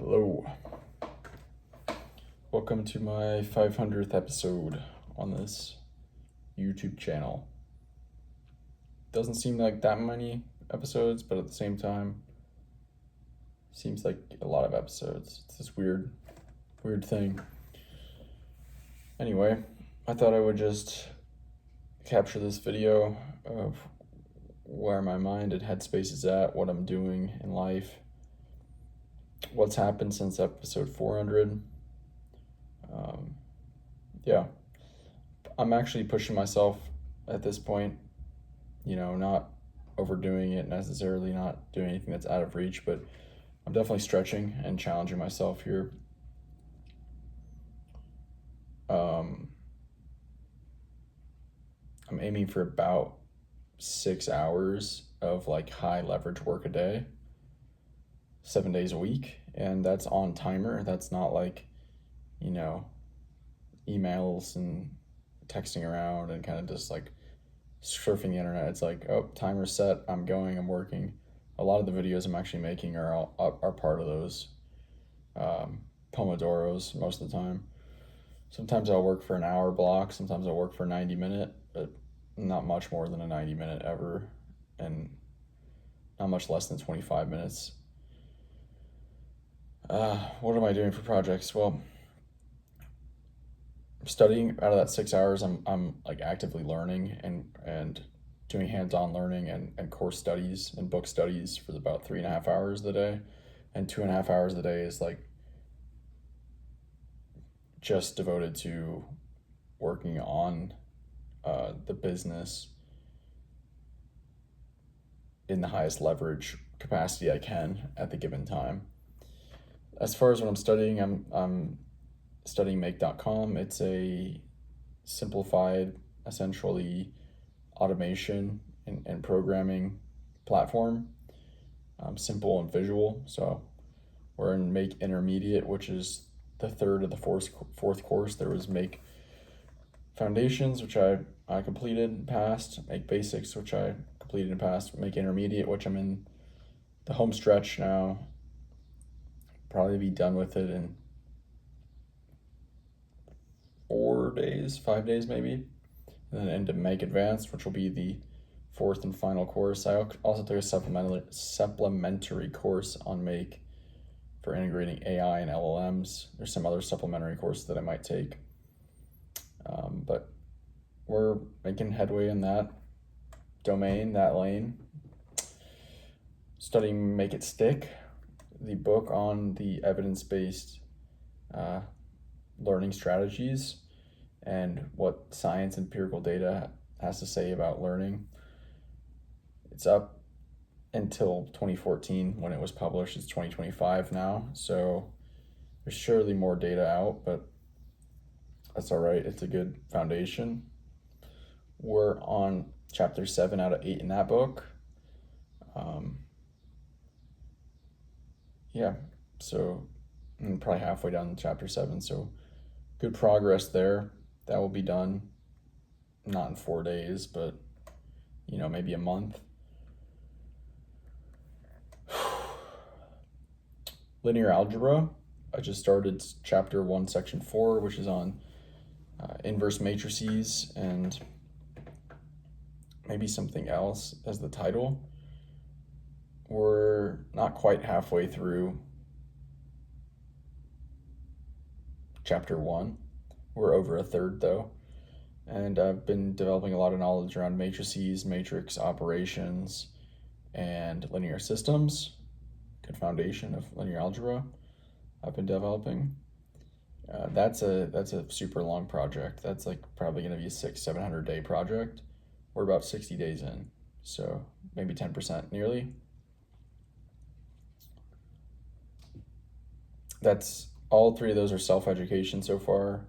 Hello. Welcome to my 500th episode on this YouTube channel. Doesn't seem like that many episodes, but at the same time, seems like a lot of episodes. It's this weird thing. Anyway, I thought I would just capture this video of where my mind and headspace is at, what I'm doing in life, what's happened since episode 400. Yeah, I'm actually pushing myself at this point, not overdoing it necessarily, not doing anything that's out of reach, but I'm definitely stretching and challenging myself here. I'm aiming for about 6 hours of high leverage work a day, 7 days a week, and that's on timer. That's not emails and texting around and kind of just surfing the internet. It's timer set, I'm going, I'm working. A lot of the videos I'm actually making are part of those Pomodoros most of the time. Sometimes I'll work for an hour block, sometimes I'll work for 90 minute, but not much more than a 90 minute ever, and not much less than 25 minutes. What am I doing for projects? Well, studying. Out of that 6 hours, I'm actively learning and doing hands-on learning and course studies and book studies for about 3.5 hours of the day, and 2.5 hours of the day is just devoted to working on the business in the highest leverage capacity I can at the given time. As far as what I'm studying, I'm studying make.com. It's a simplified, essentially, automation and programming platform, simple and visual. So we're in Make Intermediate, which is the third of the fourth course. There was Make Foundations, which I completed and passed, Make Basics, which I completed and passed, Make Intermediate, which I'm in the home stretch now. Probably be done with it in 4 days, 5 days maybe, and then into Make Advanced, which will be the fourth and final course. I also took a supplementary course on Make for integrating AI and LLMs. There's some other supplementary courses that I might take, but we're making headway in that domain, that lane. Studying Make It Stick, the book on the evidence-based learning strategies and what science and empirical data has to say about learning. It's up until 2014 when it was published. It's 2025 now, so there's surely more data out, but that's all right. It's a good foundation. We're on chapter 7 out of 8 in that book. So I'm probably halfway down chapter 7, so good progress there. That will be done, not in 4 days, but maybe a month. Linear algebra, I just started chapter 1, section 4, which is on inverse matrices and maybe something else as the title. We're not quite halfway through chapter 1. We're over a third though, and I've been developing a lot of knowledge around matrices, matrix operations, and linear systems. Good foundation of linear algebra I've been developing. That's a super long project. That's probably going to be a 600-700 day project. We're about 60 days in, so maybe 10% nearly. That's all 3 of those are self-education so far.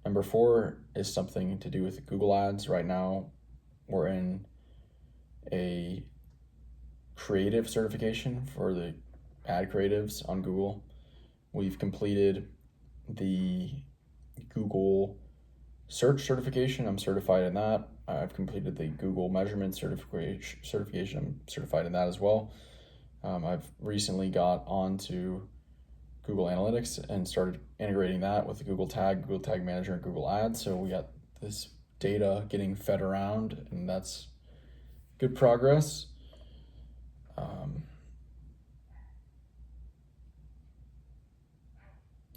Number 4 is something to do with Google Ads. Right now, we're in a creative certification for the ad creatives on Google. We've completed the Google search certification. I'm certified in that. I've completed the Google measurement certification. I'm certified in that as well. I've recently got onto Google Analytics and started integrating that with the Google Tag Manager, and Google Ads. So we got this data getting fed around, and that's good progress.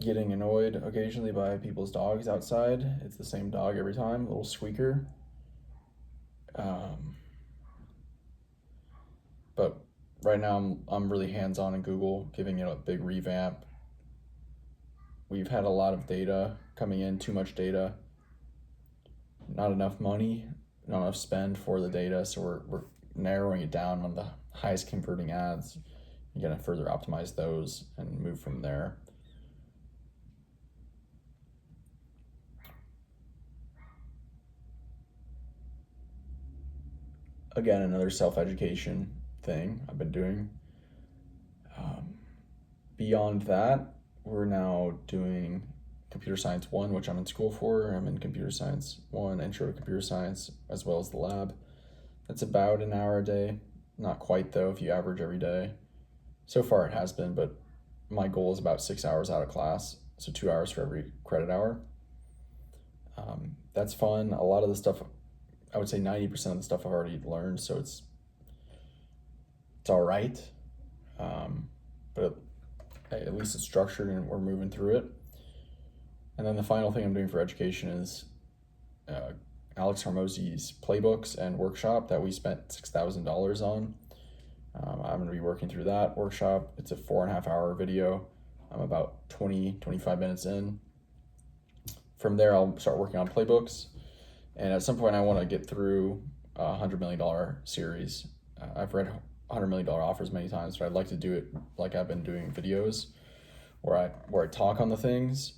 Getting annoyed occasionally by people's dogs outside. It's the same dog every time, a little squeaker. But right now I'm really hands-on in Google, giving it a big revamp. We've had a lot of data coming in, too much data, not enough money, not enough spend for the data, so we're narrowing it down on the highest converting ads. You're gonna further optimize those and move from there. Again, another self-education thing I've been doing. Beyond that, we're now doing Computer Science 1, which I'm in school for. I'm in Computer Science 1, Intro to Computer Science, as well as the lab. That's about an hour a day. Not quite, though, if you average every day. So far it has been, but my goal is about 6 hours out of class, so 2 hours for every credit hour. That's fun. A lot of the stuff, I would say 90% of the stuff I've already learned, so it's all right. But at least it's structured and we're moving through it. And then the final thing I'm doing for education is Alex Hormozi's playbooks and workshop that we spent $6,000 on. I'm going to be working through that workshop. It's a 4.5 hour video. I'm about 25 minutes in. From there, I'll start working on playbooks. And at some point, I want to get through a $100 million series. I've read $100 million offers many times, but I'd like to do it like I've been doing videos where I talk on the things.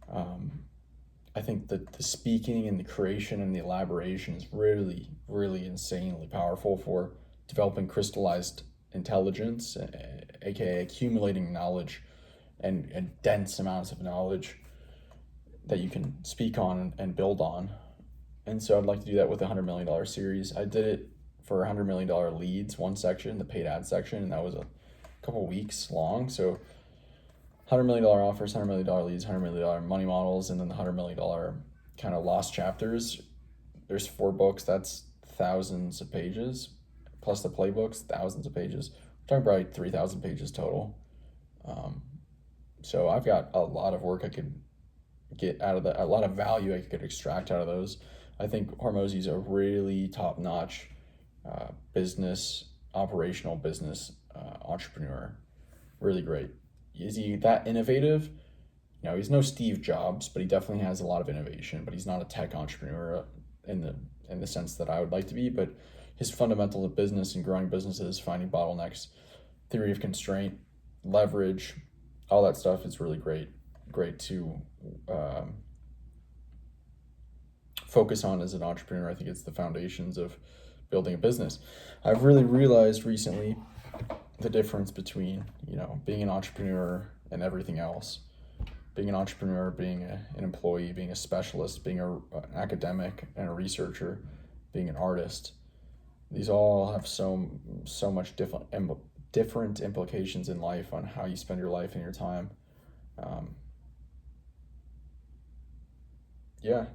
I think that the speaking and the creation and the elaboration is really, really insanely powerful for developing crystallized intelligence, aka accumulating knowledge and dense amounts of knowledge that you can speak on and build on. And so I'd like to do that with a $100 million series. I did it for $100 million leads, one section, the paid ad section, and that was a couple weeks long. So $100 million offers, $100 million leads, $100 million money models, and then the $100 million kind of lost chapters. There's 4 books, that's thousands of pages, plus the playbooks, thousands of pages. We're talking about like 3,000 pages total. So I've got a lot of work I could get out of that, a lot of value I could extract out of those. I think Hormozi's a really top-notch operational business entrepreneur. Really great. Is he that innovative? You know, he's no Steve Jobs, but he definitely has a lot of innovation. But he's not a tech entrepreneur in the sense that I would like to be. But his fundamentals of business and growing businesses, finding bottlenecks, theory of constraint, leverage, all that stuff is really great to focus on as an entrepreneur. I think it's the foundations of building a business. I've really realized recently the difference between, being an entrepreneur and everything else. Being an entrepreneur, being an employee, being a specialist, being an academic and a researcher, being an artist. These all have so much different implications in life on how you spend your life and your time. Yeah,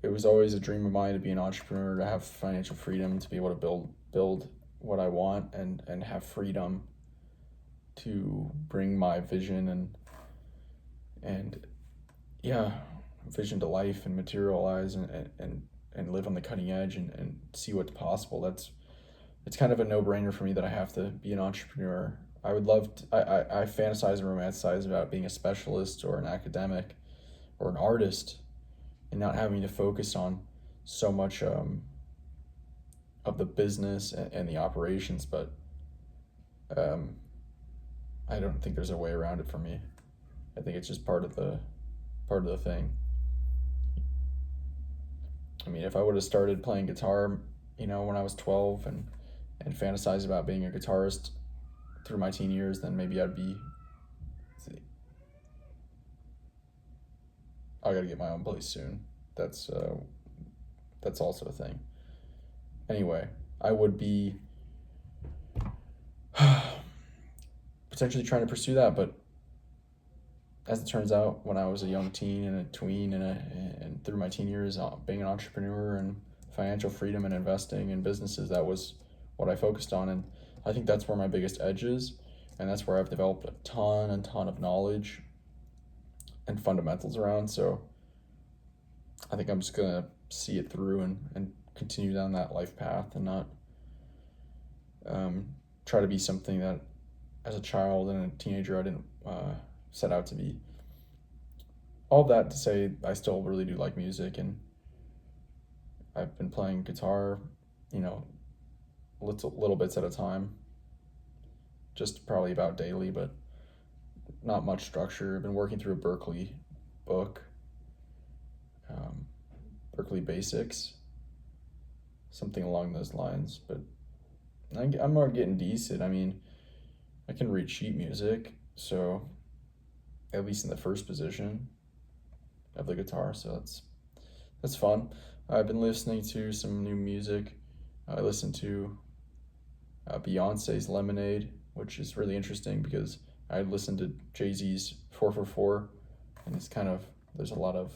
it was always a dream of mine to be an entrepreneur, to have financial freedom, to be able to build what I want and have freedom to bring my vision and vision to life and materialize and live on the cutting edge and see what's possible. It's kind of a no-brainer for me that I have to be an entrepreneur. I would love to, I fantasize and romanticize about being a specialist or an academic or an artist and not having to focus on so much of the business and the operations, but I don't think there's a way around it for me. I think it's just part of the thing. I mean, if I would have started playing guitar, when I was 12 and fantasized about being a guitarist through my teen years, then maybe I'd be. I gotta get my own place soon. That's also a thing. Anyway, I would be potentially trying to pursue that, but as it turns out, when I was a young teen and a tween and through my teen years, being an entrepreneur and financial freedom and investing in businesses, that was what I focused on. And I think that's where my biggest edge is. And that's where I've developed a ton and ton of knowledge and fundamentals around. So I think I'm just going to see it through and continue down that life path and not try to be something that as a child and a teenager I didn't set out to be. All that to say, I still really do like music, and I've been playing guitar, you know, little bits at a time, just probably about daily, but not much structure. I've been working through a Berkeley book, Berkeley Basics, something along those lines. But I'm already getting decent. I mean, I can read sheet music, so at least in the first position of the guitar, so that's fun. I've been listening to some new music. I listened to Beyonce's Lemonade, which is really interesting because I listened to Jay-Z's 444, and it's kind of, there's a lot of,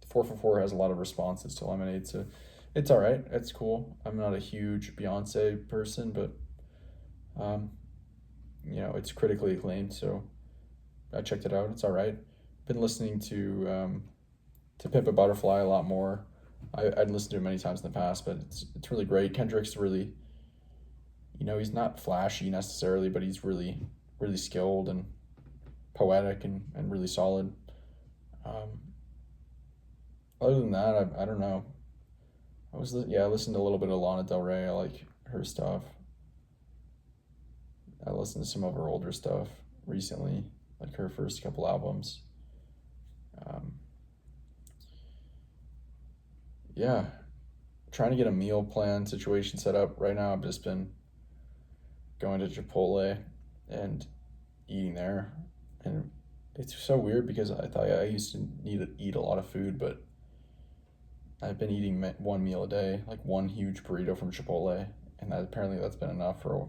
444 has a lot of responses to Lemonade, so it's all right. It's cool. I'm not a huge Beyonce person, but it's critically acclaimed, so I checked it out. It's all right. Been listening to Pimp a Butterfly a lot more. I'd listened to it many times in the past, but it's really great. Kendrick's really, he's not flashy necessarily, but he's really, really skilled and poetic and really solid. Other than that, I don't know. I listened to a little bit of Lana Del Rey. I like her stuff. I listened to some of her older stuff recently, like her first couple albums. Yeah, trying to get a meal plan situation set up. Right now, I've just been going to Chipotle and eating there. And it's so weird because I thought I used to need to eat a lot of food, but I've been eating one meal a day, like one huge burrito from Chipotle, and apparently that's been enough for,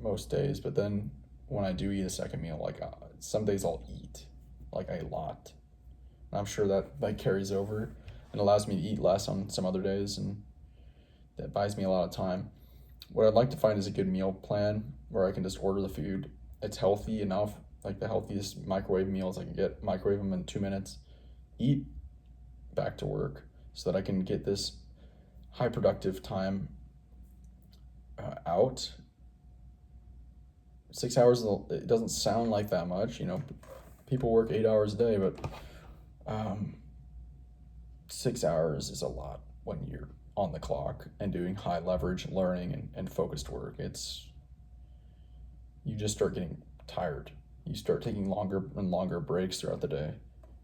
most days. But then when I do eat a second meal, like some days I'll eat like a lot. And I'm sure that carries over and allows me to eat less on some other days, and that buys me a lot of time. What I'd like to find is a good meal plan where I can just order the food. It's healthy enough, like the healthiest microwave meals I can get, microwave them in 2 minutes, eat, back to work, so that I can get this high productive time out. 6 hours, it doesn't sound like that much, people work 8 hours a day, but 6 hours is a lot when you're on the clock and doing high leverage learning and focused work. You just start getting tired. You start taking longer and longer breaks throughout the day.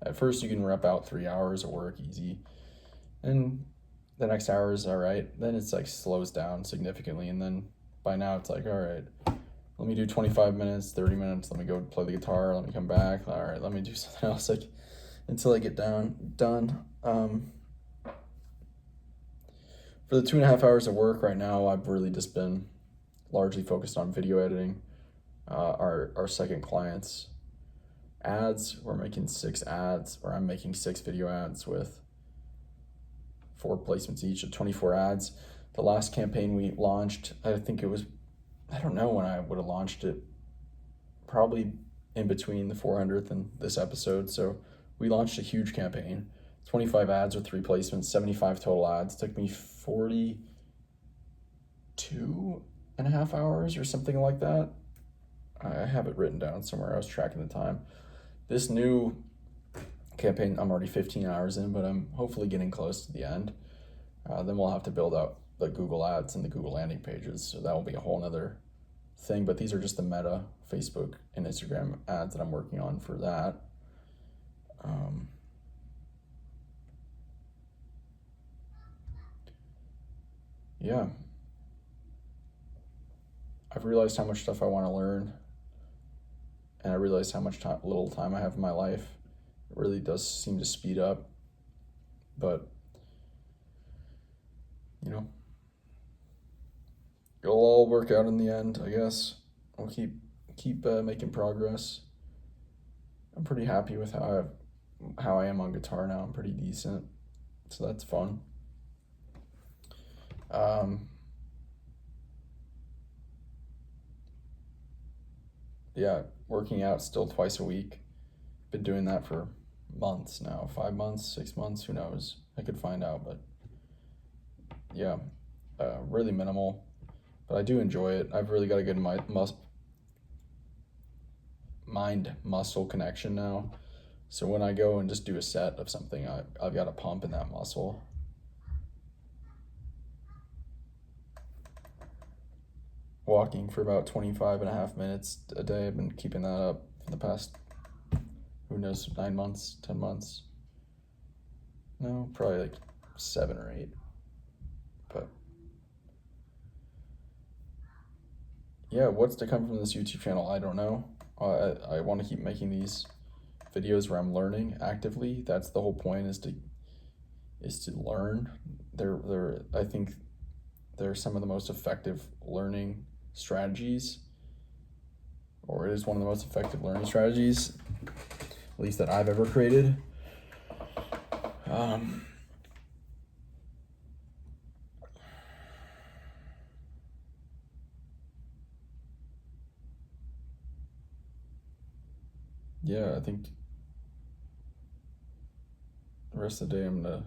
At first you can rep out 3 hours of work easy, and the next hour is all right. Then it's like slows down significantly, and then by now it's like, all right, let me do 25 minutes, 30 minutes, let me go play the guitar, let me come back, all right, let me do something else, like until I get done. For the 2.5 hours of work right now, I've really just been largely focused on video editing. Our second client's ads, we're making 6 ads, or I'm making 6 video ads with 4 placements each of 24 ads. The last campaign we launched, I think it was, I don't know when I would have launched it, probably in between the 400th and this episode. So we launched a huge campaign, 25 ads with 3 placements, 75 total ads. It took me 42.5 hours or something like that. I have it written down somewhere. I was tracking the time. This new campaign, I'm already 15 hours in, but I'm hopefully getting close to the end. Then we'll have to build out the Google ads and the Google landing pages. So that will be a whole nother thing. But these are just the Meta, Facebook, and Instagram ads that I'm working on for that. Yeah. I've realized how much stuff I want to learn, and I realized how much little time I have in my life. It really does seem to speed up, but it'll all work out in the end, I guess. We'll keep keep making progress. I'm pretty happy with how I am on guitar now. I'm pretty decent, so that's fun. Um, yeah, working out still twice a week. Been doing that for months now, 5 months, 6 months, who knows? I could find out, but yeah, really minimal. But I do enjoy it. I've really got a good mind muscle connection now. So when I go and just do a set of something, I've got a pump in that muscle. Walking for about 25 and a half minutes a day. I've been keeping that up for the past, who knows, 9 months, 10 months. No, probably like 7 or 8. But yeah, what's to come from this YouTube channel, I don't know. I want to keep making these videos where I'm learning actively. That's the whole point, is to learn. I think they're some of the most effective learning strategies, or it is one of the most effective learning strategies, at least that I've ever created. Yeah, I think the rest of the day I'm gonna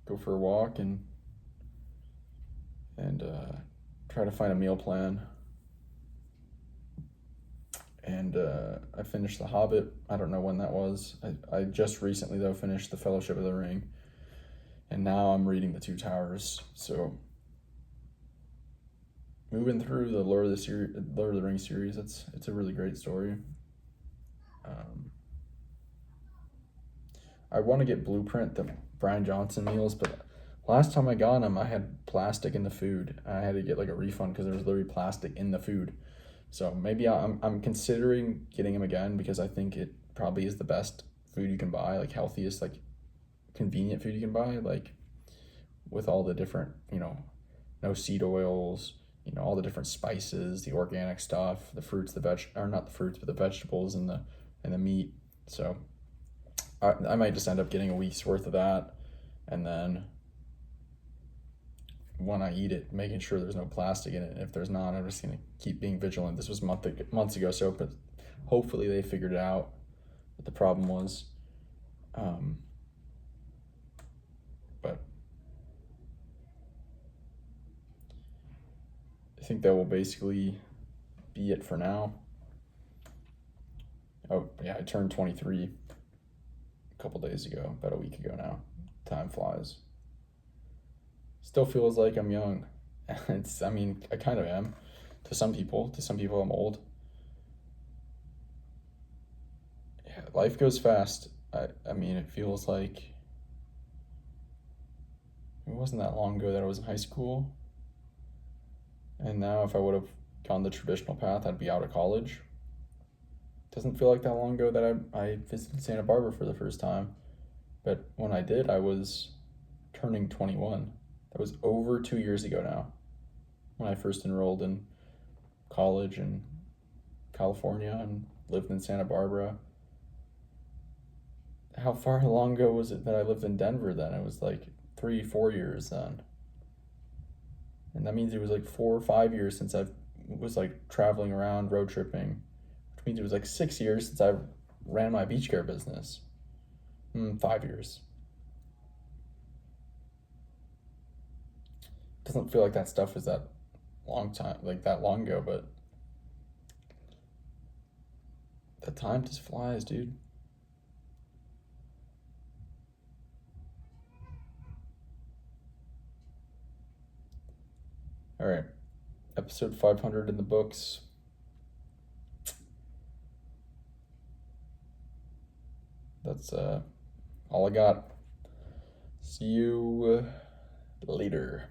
go for a walk and try to find a meal plan. And I finished The Hobbit. I don't know when that was. I just recently, though, finished The Fellowship of the Ring. And now I'm reading The Two Towers. So moving through the Lord of the Rings series, it's a really great story. I want to get Blueprint, the Brian Johnson meals, but last time I got them, I had plastic in the food. I had to get like a refund because there was literally plastic in the food. So maybe I'm considering getting them again, because I think it probably is the best food you can buy, like healthiest, like convenient food you can buy, like with all the different, no seed oils, all the different spices, the organic stuff, the fruits, or not the fruits, but the vegetables and the meat. So I might just end up getting a week's worth of that, and then when I eat it, making sure there's no plastic in it. And if there's not, I'm just gonna keep being vigilant. This was months ago, so but hopefully they figured out what the problem was. But I think that will basically be it for now. Oh yeah, I turned 23 a couple days ago, about a week ago now. Time flies. Still feels like I'm young. I mean, I kind of am. To some people, I'm old. Yeah, life goes fast. I mean, it feels like it wasn't that long ago that I was in high school. And now if I would have gone the traditional path, I'd be out of college. Doesn't feel like that long ago that I visited Santa Barbara for the first time. But when I did, I was turning 21. That was over 2 years ago now, when I first enrolled in college in California and lived in Santa Barbara. How far long ago was it that I lived in Denver then? It was like 3, 4 years then. And that means it was like 4 or 5 years since I was like traveling around, road tripping, which means it was like 6 years since I ran my beach care business. 5 years. Doesn't feel like that stuff was that that long ago, but the time just flies, dude. All right, episode 500 in the books. That's all I got. See you later.